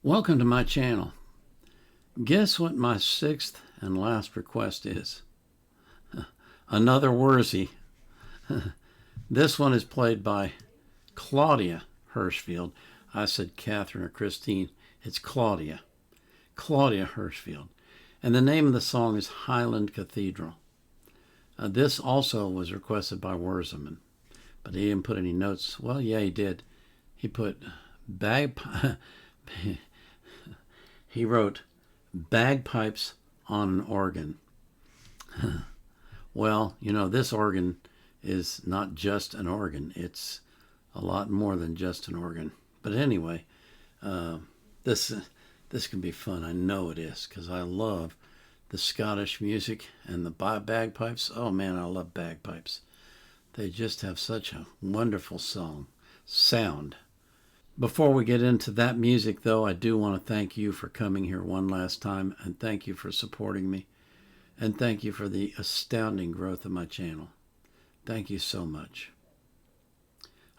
Welcome to my channel. Guess what my sixth and last request is? Another Wurzy. This one is played by Claudia Hirschfeld. I said Catherine or Christine. It's Claudia. Claudia Hirschfeld. And the name of the song is Highland Cathedral. This also was requested by Wurzelman, but he didn't put any notes. Well, yeah, he did. He put he wrote bagpipes on an organ. Well, you know, this organ is not just an organ. It's a lot more than just an organ. But anyway, this can be fun. I know it is, because I love the Scottish music and the bagpipes. Oh man, I love bagpipes. They just have such a wonderful sound. Before we get into that music, though, I do want to thank you for coming here one last time, and thank you for supporting me, and thank you for the astounding growth of my channel. Thank you so much.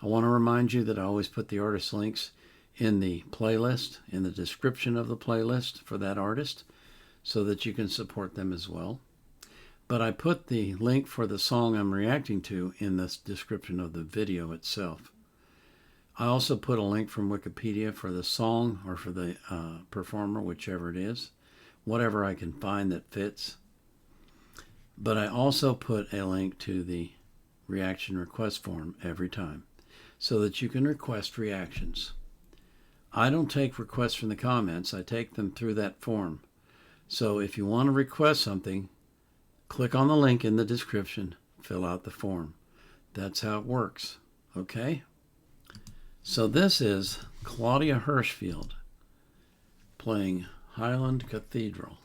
I want to remind you that I always put the artist links in the playlist, in the description of the playlist for that artist, so that you can support them as well. But I put the link for the song I'm reacting to in the description of the video itself. I also put a link from Wikipedia for the song or for the performer, whichever it is, whatever I can find that fits. But I also put a link to the reaction request form every time so that you can request reactions. I don't take requests from the comments. I take them through that form. So if you want to request something, click on the link in the description, fill out the form. That's how it works. Okay? So this is Claudia Hirschfeld playing Highland Cathedral.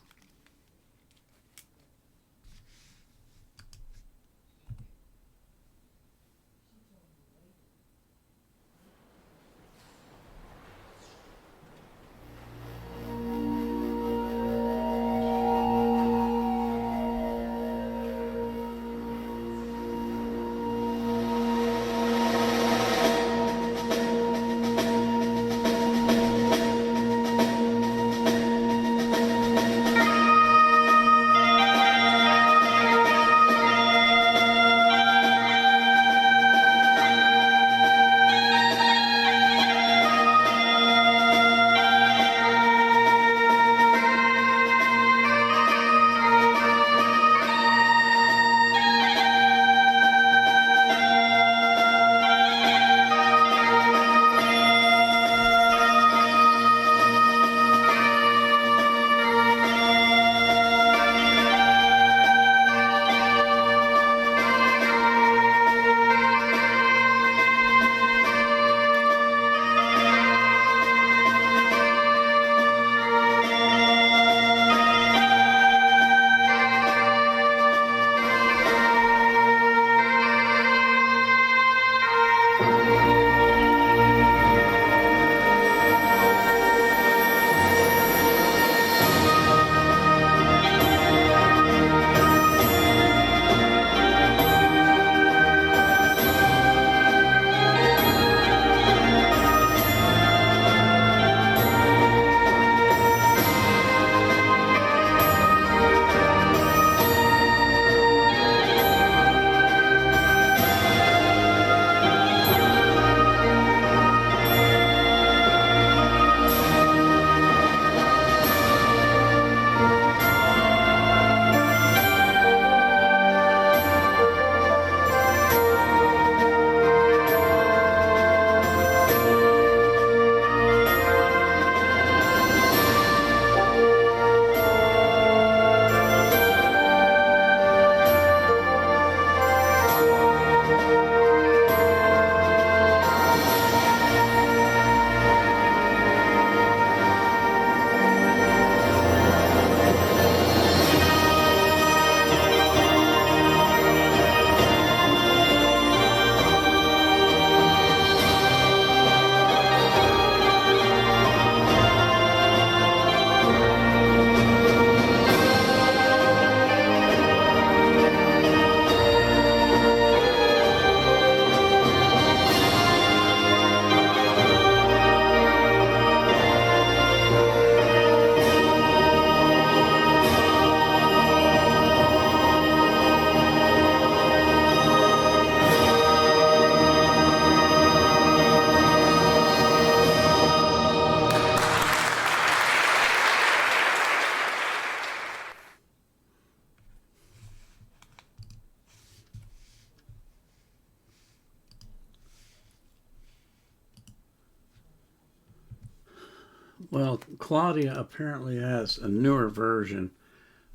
Well, Claudia apparently has a newer version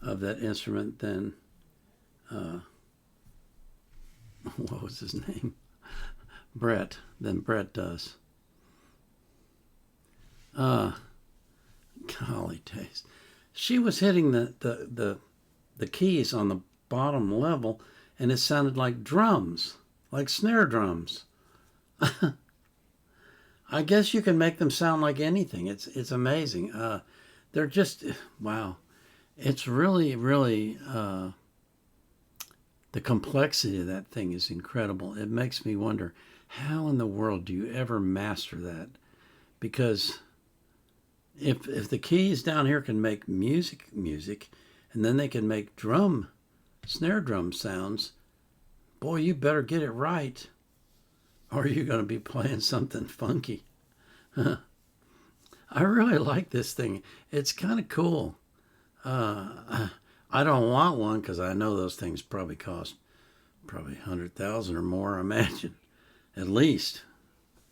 of that instrument than what was his name? Brett does. Uh, Golly days. She was hitting the keys on the bottom level, and it sounded like drums, like snare drums. I guess you can make them sound like anything. It's amazing. They're just wow. It's really the complexity of that thing is incredible. It makes me wonder how in the world do you ever master that? Because if the keys down here can make music, and then they can make snare drum sounds, boy, you better get it right, or you're going to be playing something funky. I really like this thing. It's kind of cool. I don't want one because I know those things probably cost 100,000 or more. I imagine, at least.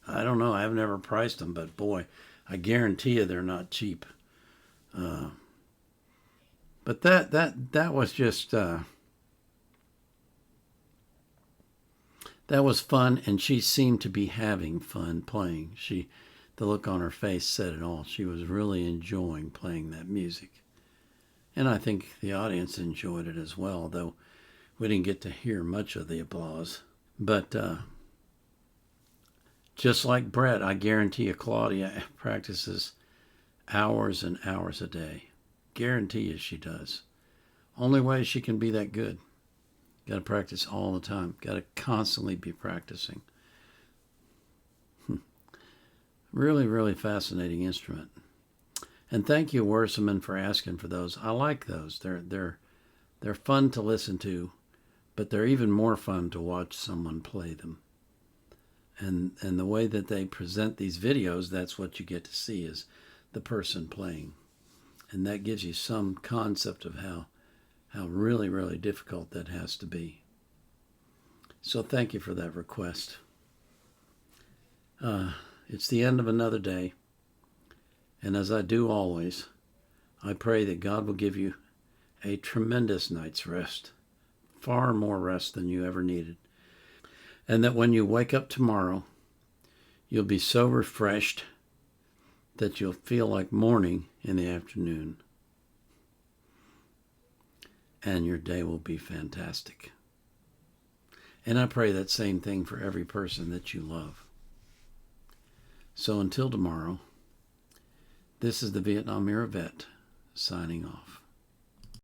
I don't know. I've never priced them, but boy, I guarantee you they're not cheap. But that was just that was fun, and she seemed to be having fun playing. The look on her face said it all. She was really enjoying playing that music, and I think the audience enjoyed it as well, though we didn't get to hear much of the applause. But just like Brett, I guarantee you Claudia practices hours and hours a day. Guarantee you she does. Only way she can be that good. Got to practice all the time. Got to constantly be practicing. Really fascinating instrument. And thank you, Werseman, for asking for those. I like those. They're fun to listen to, but they're even more fun to watch someone play them. And the way that they present these videos, that's what you get to see is the person playing. And that gives you some concept of how really difficult that has to be. So thank you for that request. It's the end of another day. And as I do always, I pray that God will give you a tremendous night's rest, far more rest than you ever needed. And that when you wake up tomorrow, you'll be so refreshed that you'll feel like morning in the afternoon. And your day will be fantastic. And I pray that same thing for every person that you love. So until tomorrow, this is the Vietnam Era Vet signing off.